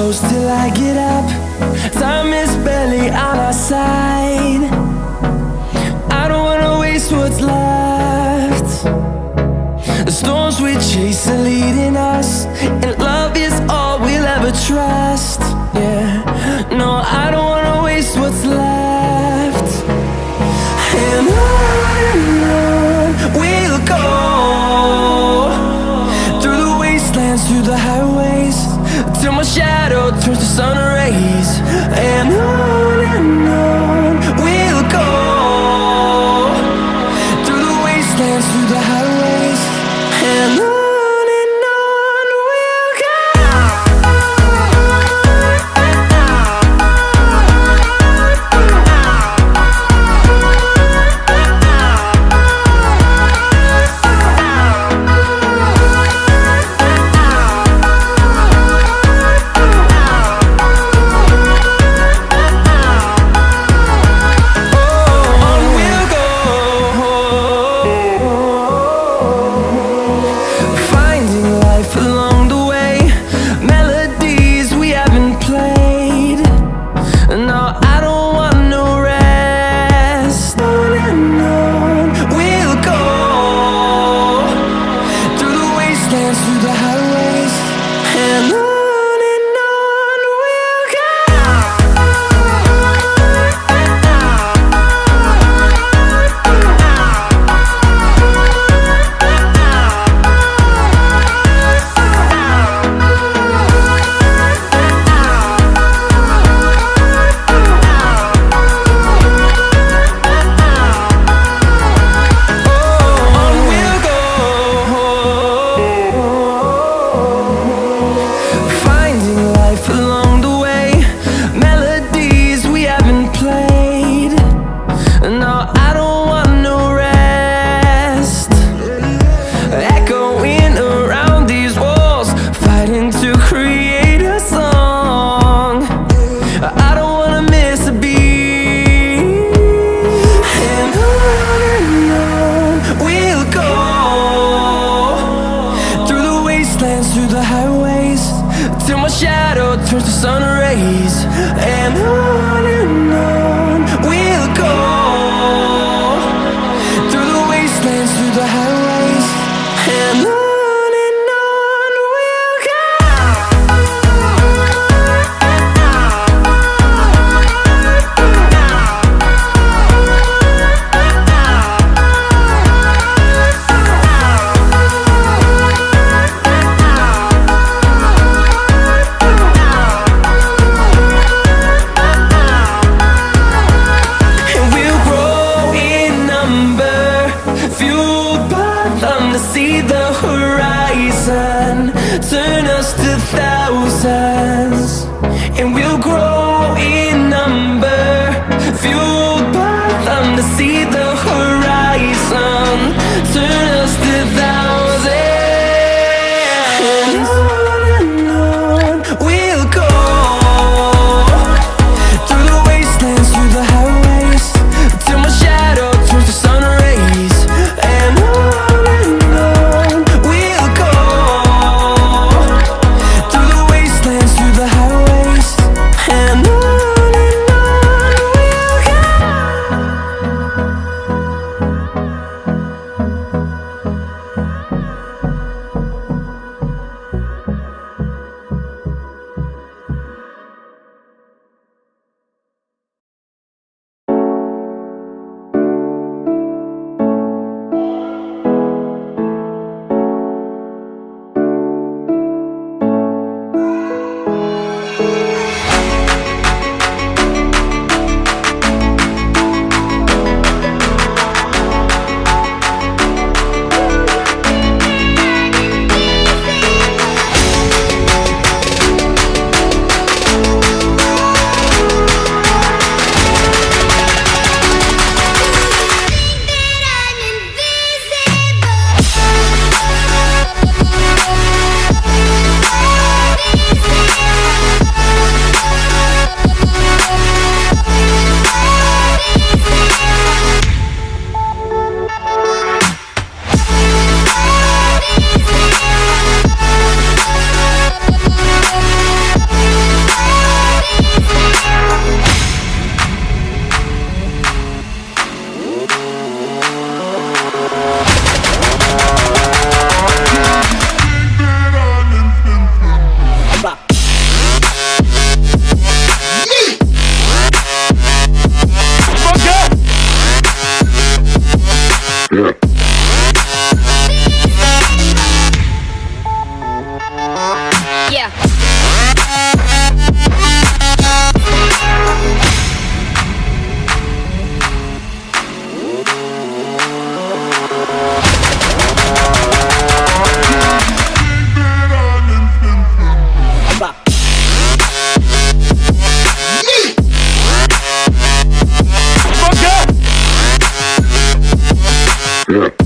close till I get up. Time is barely on our side. I don't wanna waste what's left. The storms we chase are leading us, and love is all we'll ever trust. Yeah, no, I don't wanna waste what's left. And on we'll go, through the wastelands, through the highways, till my shadow turns to sun rays. And on we'll go, through the wastelands, through the highways, and on we'll go. Through the highways, and on we'll go. Through the highways, till my shadow turns to sun rays. And on we'll go, through the wastelands, through the highways, and on we'll go. See the horizon turn us to thousands, and we'll grow in number, fueled by them to see the horizon turn us to thousands. And on we'll go, through the wastelands, through the highways, till my shadow turns to sun rays. And on we'll go, through Yeah.